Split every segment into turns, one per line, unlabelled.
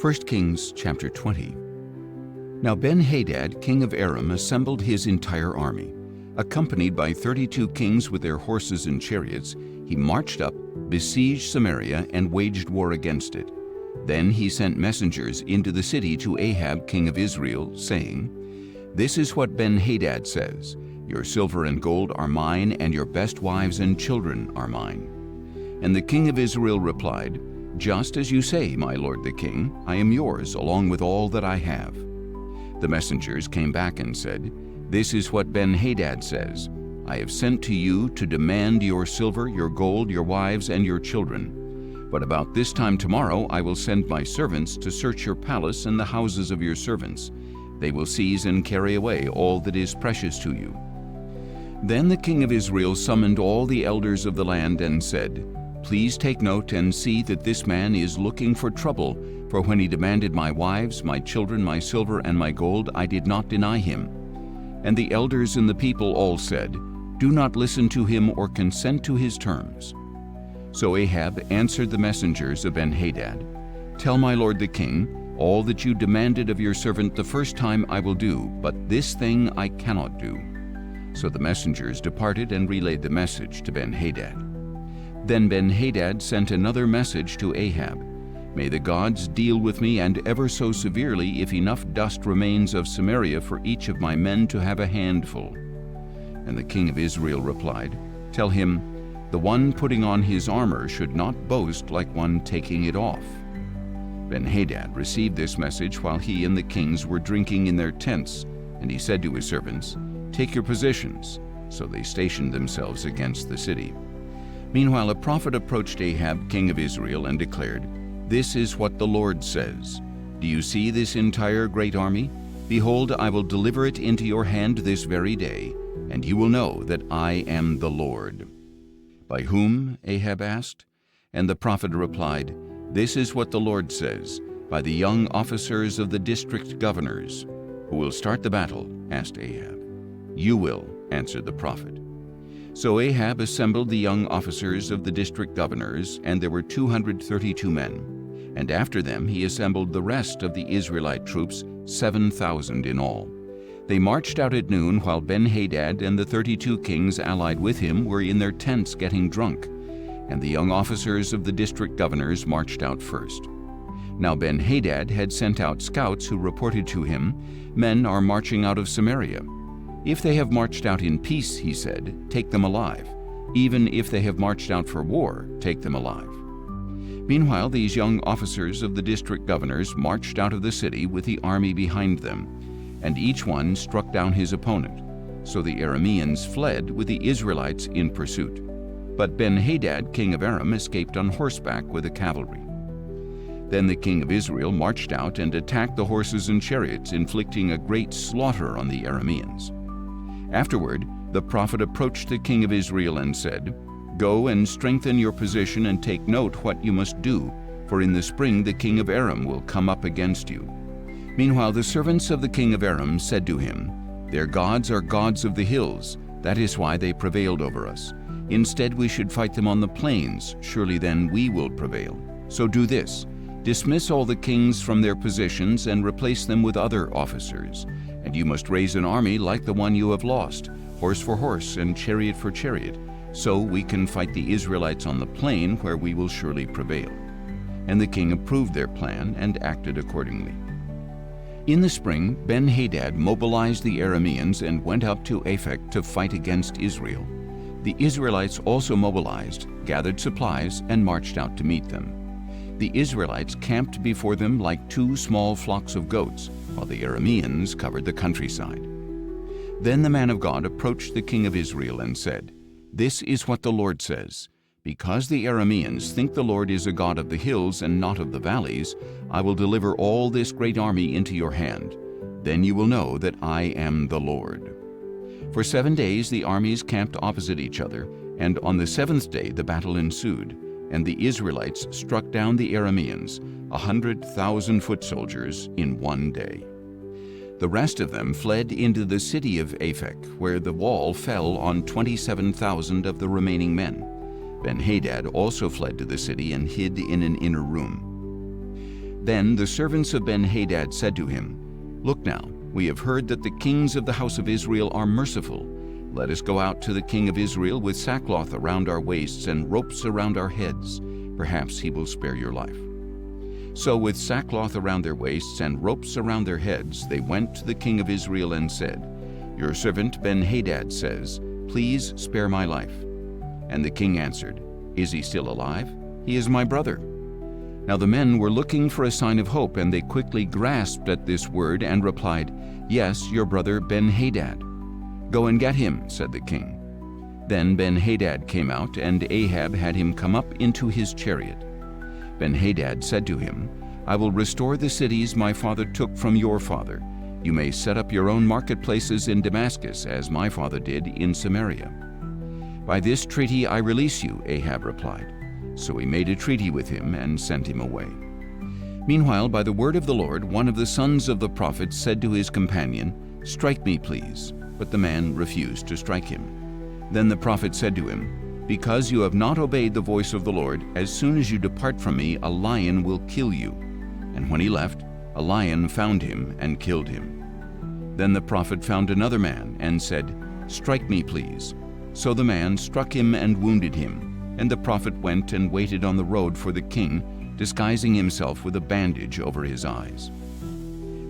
1 Kings chapter 20. Now Ben-Hadad, king of Aram, assembled his entire army. Accompanied by 32 kings with their horses and chariots, he marched up, besieged Samaria, and waged war against it. Then he sent messengers into the city to Ahab, king of Israel, saying, "This is what Ben-Hadad says, Your silver and gold are mine, and your best wives and children are mine." And the king of Israel replied, "Just as you say, my lord the king, I am yours, along with all that I have." The messengers came back and said, "This is what Ben-Hadad says, I have sent to you to demand your silver, your gold, your wives, and your children. But about this time tomorrow I will send my servants to search your palace and the houses of your servants. They will seize and carry away all that is precious to you." Then the king of Israel summoned all the elders of the land and said, "Please take note and see that this man is looking for trouble, for when he demanded my wives, my children, my silver, and my gold, I did not deny him." And the elders and the people all said, "Do not listen to him or consent to his terms." So Ahab answered the messengers of Ben-Hadad, "Tell my lord the king, all that you demanded of your servant the first time I will do, but this thing I cannot do." So the messengers departed and relayed the message to Ben-Hadad. Then Ben-Hadad sent another message to Ahab, "May the gods deal with me, and ever so severely, if enough dust remains of Samaria for each of my men to have a handful." And the king of Israel replied, "Tell him, the one putting on his armor should not boast like one taking it off." Ben-Hadad received this message while he and the kings were drinking in their tents, and he said to his servants, "Take your positions." So they stationed themselves against the city. Meanwhile a prophet approached Ahab, king of Israel, and declared, "This is what the Lord says. Do you see this entire great army? Behold, I will deliver it into your hand this very day, and you will know that I am the Lord." "By whom?" Ahab asked. And the prophet replied, "This is what the Lord says, by the young officers of the district governors." "Who will start the battle?" asked Ahab. "You will," answered the prophet. So Ahab assembled the young officers of the district governors, and there were 232 men. And after them he assembled the rest of the Israelite troops, 7,000 in all. They marched out at noon while Ben-Hadad and the 32 kings allied with him were in their tents getting drunk, and the young officers of the district governors marched out first. Now Ben-Hadad had sent out scouts who reported to him, "Men are marching out of Samaria. If they have marched out in peace," he said, "take them alive. Even if they have marched out for war, take them alive." Meanwhile these young officers of the district governors marched out of the city with the army behind them, and each one struck down his opponent. So the Arameans fled with the Israelites in pursuit. But Ben-Hadad, king of Aram, escaped on horseback with the cavalry. Then the king of Israel marched out and attacked the horses and chariots, inflicting a great slaughter on the Arameans. Afterward, the prophet approached the king of Israel and said, "Go and strengthen your position and take note what you must do, for in the spring the king of Aram will come up against you." Meanwhile the servants of the king of Aram said to him, "Their gods are gods of the hills, that is why they prevailed over us. Instead we should fight them on the plains, surely then we will prevail. So do this, dismiss all the kings from their positions and replace them with other officers. And you must raise an army like the one you have lost, horse for horse and chariot for chariot, so we can fight the Israelites on the plain where we will surely prevail." And the king approved their plan and acted accordingly. In the spring, Ben-Hadad mobilized the Arameans and went up to Aphek to fight against Israel. The Israelites also mobilized, gathered supplies, and marched out to meet them. The Israelites camped before them like 2 small flocks of goats, while the Arameans covered the countryside. Then the man of God approached the king of Israel and said, "This is what the Lord says. Because the Arameans think the Lord is a God of the hills and not of the valleys, I will deliver all this great army into your hand. Then you will know that I am the Lord." For 7 days the armies camped opposite each other, and on the 7th day the battle ensued, and the Israelites struck down the Arameans, 100,000 foot soldiers, in 1 day. The rest of them fled into the city of Aphek, where the wall fell on 27,000 of the remaining men. Ben-Hadad also fled to the city and hid in an inner room. Then the servants of Ben-Hadad said to him, "Look now, we have heard that the kings of the house of Israel are merciful. Let us go out to the king of Israel with sackcloth around our waists and ropes around our heads. Perhaps he will spare your life." So with sackcloth around their waists and ropes around their heads, they went to the king of Israel and said, "Your servant Ben-Hadad says, 'Please spare my life.'" And the king answered, "Is he still alive? He is my brother." Now the men were looking for a sign of hope, and they quickly grasped at this word and replied, "Yes, your brother Ben-Hadad." "Go and get him," said the king. Then Ben-Hadad came out, and Ahab had him come up into his chariot. Ben-Hadad said to him, "I will restore the cities my father took from your father. You may set up your own marketplaces in Damascus, as my father did in Samaria." "By this treaty I release you," Ahab replied. So he made a treaty with him and sent him away. Meanwhile, by the word of the Lord, one of the sons of the prophets said to his companion, "Strike me, please." But the man refused to strike him. Then the prophet said to him, "Because you have not obeyed the voice of the Lord, as soon as you depart from me, a lion will kill you." And when he left, a lion found him and killed him. Then the prophet found another man and said, "Strike me, please." So the man struck him and wounded him. And the prophet went and waited on the road for the king, disguising himself with a bandage over his eyes.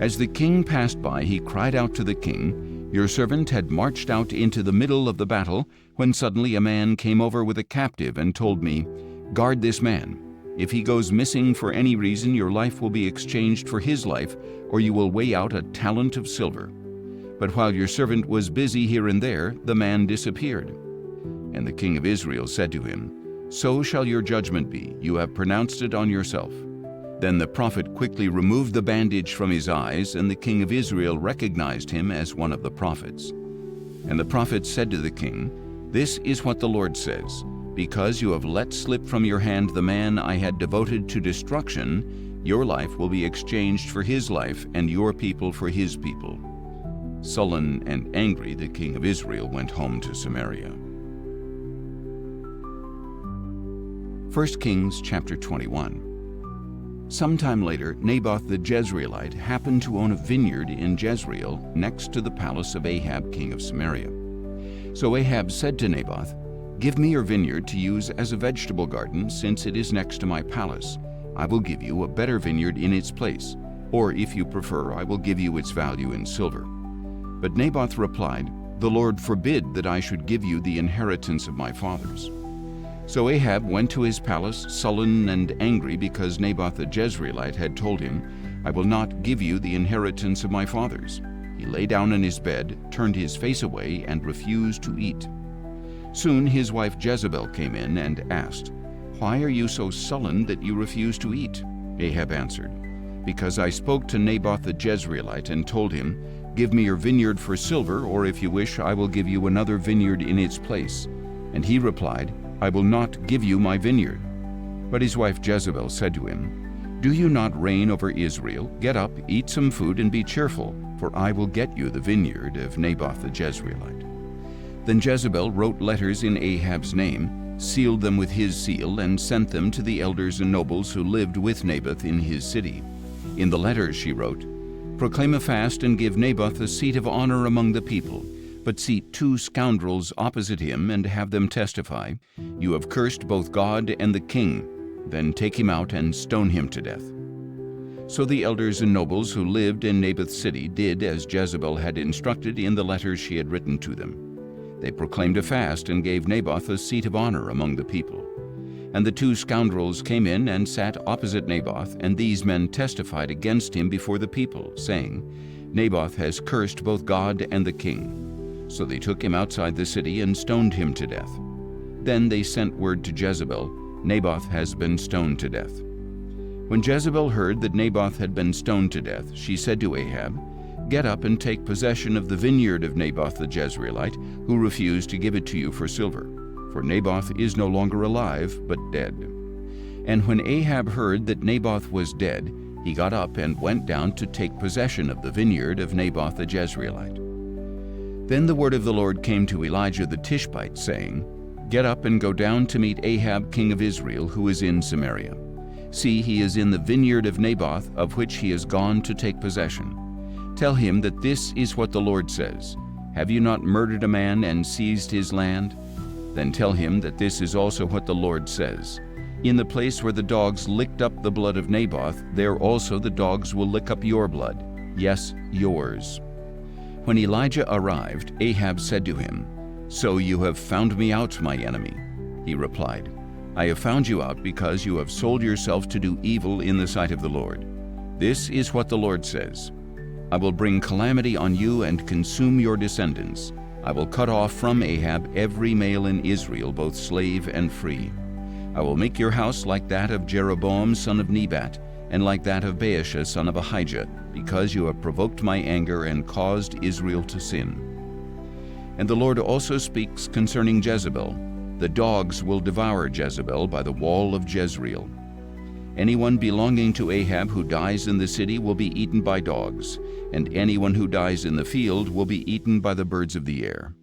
As the king passed by, he cried out to the king, "Your servant had marched out into the middle of the battle, when suddenly a man came over with a captive and told me, 'Guard this man. If he goes missing for any reason, your life will be exchanged for his life, or you will weigh out a talent of silver.' But while your servant was busy here and there, the man disappeared." And the king of Israel said to him, "So shall your judgment be. You have pronounced it on yourself." Then the prophet quickly removed the bandage from his eyes, and the king of Israel recognized him as one of the prophets. And the prophet said to the king, "This is what the Lord says, because you have let slip from your hand the man I had devoted to destruction, your life will be exchanged for his life, and your people for his people." Sullen and angry, the king of Israel went home to Samaria. 1 Kings chapter 21. Sometime later, Naboth the Jezreelite happened to own a vineyard in Jezreel next to the palace of Ahab, king of Samaria. So Ahab said to Naboth, "Give me your vineyard to use as a vegetable garden, since it is next to my palace. I will give you a better vineyard in its place, or if you prefer, I will give you its value in silver." But Naboth replied, "The Lord forbid that I should give you the inheritance of my fathers." So Ahab went to his palace, sullen and angry because Naboth the Jezreelite had told him, "I will not give you the inheritance of my fathers." He lay down in his bed, turned his face away, and refused to eat. Soon his wife Jezebel came in and asked, "Why are you so sullen that you refuse to eat?" Ahab answered, "Because I spoke to Naboth the Jezreelite and told him, 'Give me your vineyard for silver, or if you wish, I will give you another vineyard in its place.' And he replied, 'I will not give you my vineyard.' But his wife Jezebel said to him, 'Do you not reign over Israel? Get up, eat some food, and be cheerful, for I will get you the vineyard of Naboth the Jezreelite.' Then Jezebel wrote letters in Ahab's name, sealed them with his seal, and sent them to the elders and nobles who lived with Naboth in his city. In the letters she wrote, 'Proclaim a fast and give Naboth a seat of honor among the people. But seat 2 scoundrels opposite him and have them testify, "You have cursed both God and the king." Then take him out and stone him to death." So the elders and nobles who lived in Naboth's city did as Jezebel had instructed in the letters she had written to them. They proclaimed a fast and gave Naboth a seat of honor among the people. And the 2 scoundrels came in and sat opposite Naboth, and these men testified against him before the people, saying, "Naboth has cursed both God and the king." So they took him outside the city and stoned him to death. Then they sent word to Jezebel, "Naboth has been stoned to death." When Jezebel heard that Naboth had been stoned to death, she said to Ahab, "Get up and take possession of the vineyard of Naboth the Jezreelite, who refused to give it to you for silver. For Naboth is no longer alive, but dead." And when Ahab heard that Naboth was dead, he got up and went down to take possession of the vineyard of Naboth the Jezreelite. Then the word of the Lord came to Elijah the Tishbite, saying, "Get up and go down to meet Ahab king of Israel, who is in Samaria. See, he is in the vineyard of Naboth, of which he has gone to take possession. Tell him that this is what the Lord says. Have you not murdered a man and seized his land? Then tell him that this is also what the Lord says. In the place where the dogs licked up the blood of Naboth, there also the dogs will lick up your blood. Yes, yours. When Elijah arrived, Ahab said to him, So you have found me out, my enemy. He replied, I have found you out because you have sold yourself to do evil in the sight of the Lord. This is what the Lord says. I will bring calamity on you and consume your descendants. I will cut off from Ahab every male in Israel, both slave and free. I will make your house like that of Jeroboam son of Nebat, and like that of Baasha son of Ahijah, because you have provoked my anger and caused Israel to sin. And the Lord also speaks concerning Jezebel. The dogs will devour Jezebel by the wall of Jezreel. Anyone belonging to Ahab who dies in the city will be eaten by dogs, and anyone who dies in the field will be eaten by the birds of the air.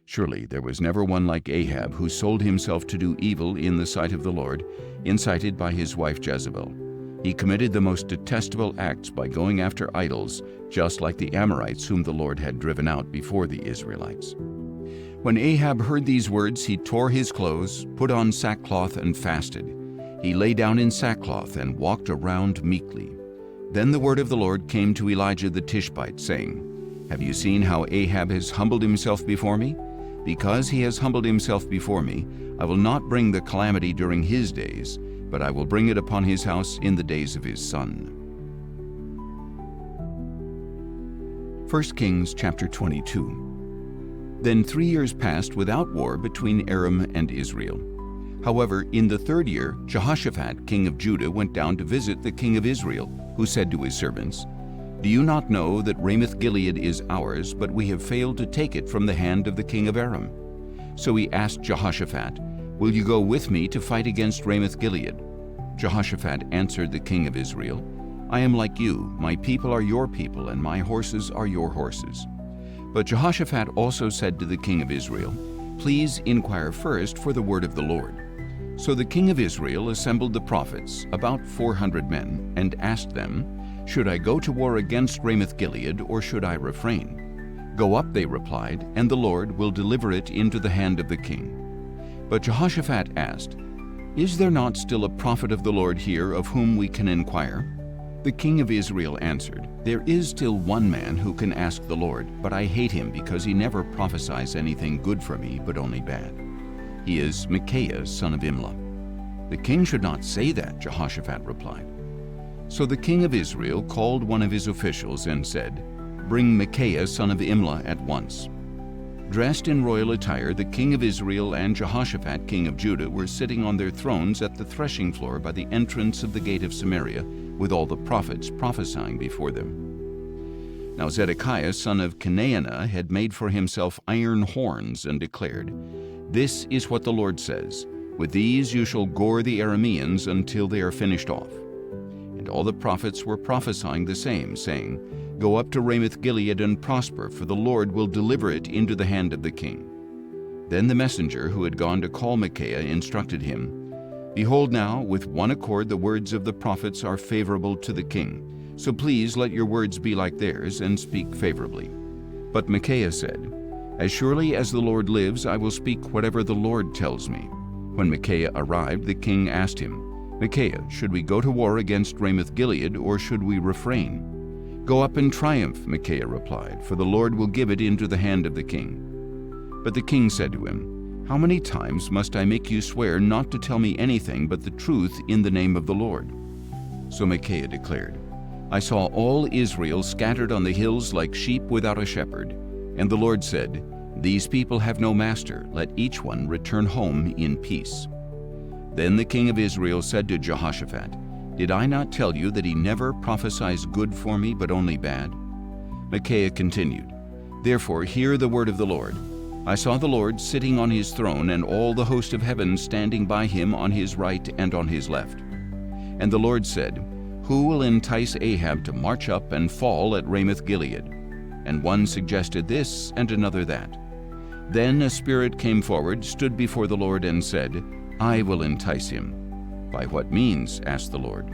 Surely there was never one like Ahab who sold himself to do evil in the sight of the Lord, incited by his wife Jezebel. He committed the most detestable acts by going after idols, just like the Amorites whom the Lord had driven out before the Israelites. When Ahab heard these words, he tore his clothes, put on sackcloth, and fasted. He lay down in sackcloth and walked around meekly. Then the word of the Lord came to Elijah the Tishbite, saying, Have you seen how Ahab has humbled himself before me? Because he has humbled himself before me, I will not bring the calamity during his days, but I will bring it upon his house in the days of his son. 1 Kings chapter 22. Then 3 years passed without war between Aram and Israel. However, in the 3rd year, Jehoshaphat, king of Judah, went down to visit the king of Israel, who said to his servants, Do you not know that Ramoth-Gilead is ours, but we have failed to take it from the hand of the king of Aram? So he asked Jehoshaphat, Will you go with me to fight against Ramoth-Gilead? Jehoshaphat answered the king of Israel, I am like you, my people are your people, and my horses are your horses. But Jehoshaphat also said to the king of Israel, Please inquire first for the word of the Lord. So the king of Israel assembled the prophets, about 400 men, and asked them, Should I go to war against Ramoth-Gilead, or should I refrain? Go up, they replied, and the Lord will deliver it into the hand of the king. But Jehoshaphat asked, Is there not still a prophet of the Lord here of whom we can inquire? The king of Israel answered, There is still one man who can ask the Lord, but I hate him because he never prophesies anything good for me, but only bad. He is Micaiah, son of Imlah. The king should not say that, Jehoshaphat replied. So the king of Israel called one of his officials and said, Bring Micaiah, son of Imlah, at once. Dressed in royal attire, the king of Israel and Jehoshaphat, king of Judah, were sitting on their thrones at the threshing floor by the entrance of the gate of Samaria, with all the prophets prophesying before them. Now Zedekiah, son of Kenaanah, had made for himself iron horns and declared, This is what the Lord says, With these you shall gore the Arameans until they are finished off. And all the prophets were prophesying the same, saying, Go up to Ramoth-Gilead and prosper, for the Lord will deliver it into the hand of the king. Then the messenger who had gone to call Micaiah instructed him, Behold now, with one accord the words of the prophets are favorable to the king. So please let your words be like theirs, and speak favorably. But Micaiah said, As surely as the Lord lives, I will speak whatever the Lord tells me. When Micaiah arrived, the king asked him, Micaiah, should we go to war against Ramoth-Gilead, or should we refrain? Go up and triumph, Micaiah replied, for the Lord will give it into the hand of the king. But the king said to him, How many times must I make you swear not to tell me anything but the truth in the name of the Lord? So Micaiah declared, I saw all Israel scattered on the hills like sheep without a shepherd. And the Lord said, These people have no master, let each one return home in peace. Then the king of Israel said to Jehoshaphat, Did I not tell you that he never prophesies good for me, but only bad? Micaiah continued, Therefore hear the word of the Lord. I saw the Lord sitting on his throne, and all the host of heaven standing by him on his right and on his left. And the Lord said, Who will entice Ahab to march up and fall at Ramoth-Gilead? And one suggested this, and another that. Then a spirit came forward, stood before the Lord, and said, I will entice him. "By what means?" asked the Lord.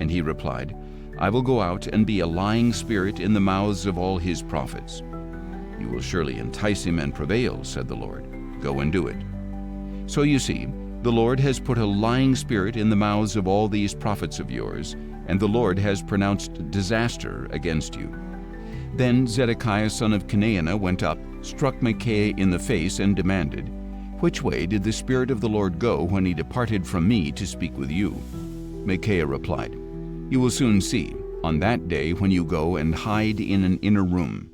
And he replied, "I will go out and be a lying spirit in the mouths of all his prophets." "You will surely entice him and prevail," said the Lord. "Go and do it." So you see, the Lord has put a lying spirit in the mouths of all these prophets of yours, and the Lord has pronounced disaster against you. Then Zedekiah son of Kenaanah went up, struck Micaiah in the face, and demanded, "Which way did the Spirit of the Lord go when he departed from me to speak with you?" Micaiah replied, "You will soon see, on that day when you go and hide in an inner room."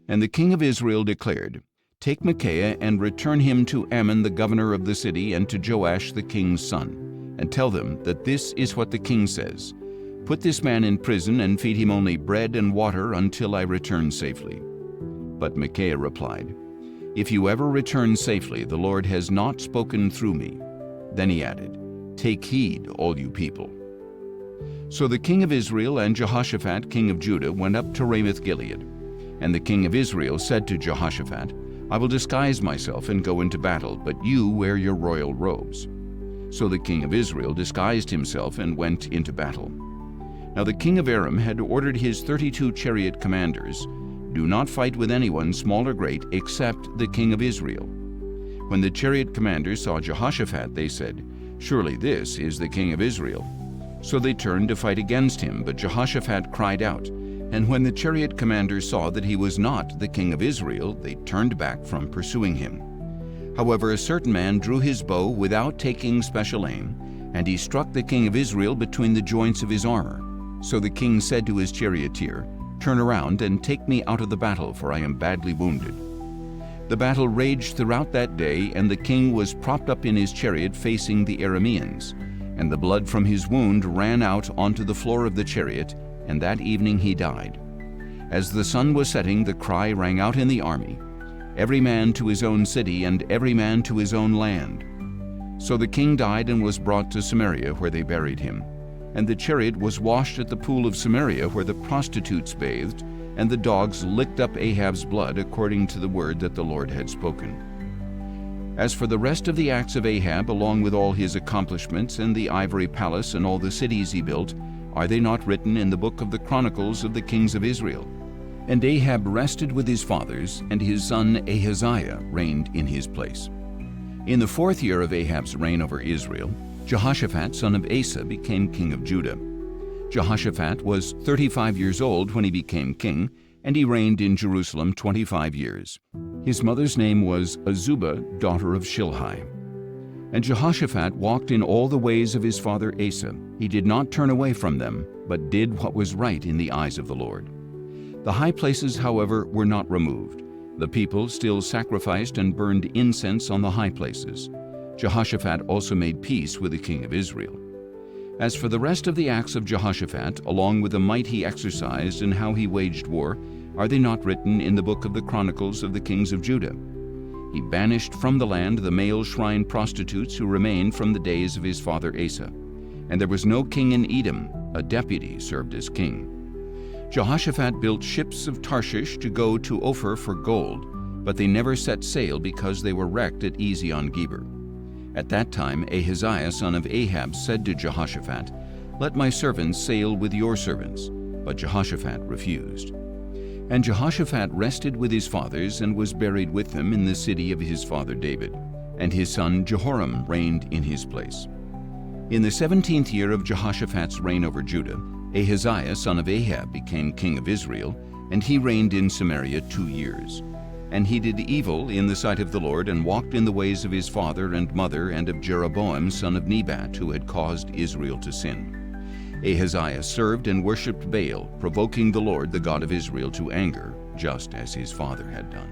And the king of Israel declared, "Take Micaiah and return him to Ammon the governor of the city and to Joash the king's son, and tell them that this is what the king says. Put this man in prison and feed him only bread and water until I return safely." But Micaiah replied, "If you ever return safely, the Lord has not spoken through me." Then he added, "Take heed, all you people." So the king of Israel and Jehoshaphat king of Judah went up to Ramoth-Gilead. And the king of Israel said to Jehoshaphat, "I will disguise myself and go into battle, but you wear your royal robes." So the king of Israel disguised himself and went into battle. Now the king of Aram had ordered his 32 chariot commanders, "Do not fight with anyone, small or great, except the king of Israel." When the chariot commanders saw Jehoshaphat, they said, "Surely this is the king of Israel." So they turned to fight against him, but Jehoshaphat cried out. And when the chariot commanders saw that he was not the king of Israel, they turned back from pursuing him. However, a certain man drew his bow without taking special aim, and he struck the king of Israel between the joints of his armor. So the king said to his charioteer, "Turn around and take me out of the battle, for I am badly wounded." The battle raged throughout that day, and the king was propped up in his chariot facing the Arameans, and the blood from his wound ran out onto the floor of the chariot, and that evening he died. As the sun was setting, the cry rang out in the army, "Every man to his own city, and every man to his own land." So the king died and was brought to Samaria, where they buried him. And the chariot was washed at the pool of Samaria, where the prostitutes bathed, and the dogs licked up Ahab's blood, according to the word that the Lord had spoken. As for the rest of the acts of Ahab, along with all his accomplishments, and the ivory palace and all the cities he built, are they not written in the book of the Chronicles of the kings of Israel? And Ahab rested with his fathers, and his son Ahaziah reigned in his place. In the 4th year of Ahab's reign over Israel, Jehoshaphat son of Asa became king of Judah. Jehoshaphat was 35 years old when he became king, and he reigned in Jerusalem 25 years. His mother's name was Azubah, daughter of Shilhi. And Jehoshaphat walked in all the ways of his father Asa. He did not turn away from them, but did what was right in the eyes of the Lord. The high places, however, were not removed. The people still sacrificed and burned incense on the high places. Jehoshaphat also made peace with the king of Israel. As for the rest of the acts of Jehoshaphat, along with the might he exercised and how he waged war, are they not written in the book of the Chronicles of the kings of Judah? He banished from the land the male shrine prostitutes who remained from the days of his father Asa. And there was no king in Edom, a deputy served as king. Jehoshaphat built ships of Tarshish to go to Ophir for gold, but they never set sail because they were wrecked at Ezion-Geber. At that time Ahaziah son of Ahab said to Jehoshaphat, "Let my servants sail with your servants." But Jehoshaphat refused. And Jehoshaphat rested with his fathers and was buried with them in the city of his father David. And his son Jehoram reigned in his place. In the 17th year of Jehoshaphat's reign over Judah, Ahaziah son of Ahab became king of Israel, and he reigned in Samaria 2 years. And he did evil in the sight of the Lord, and walked in the ways of his father and mother, and of Jeroboam son of Nebat, who had caused Israel to sin. Ahaziah served and worshipped Baal, provoking the Lord, the God of Israel, to anger, just as his father had done.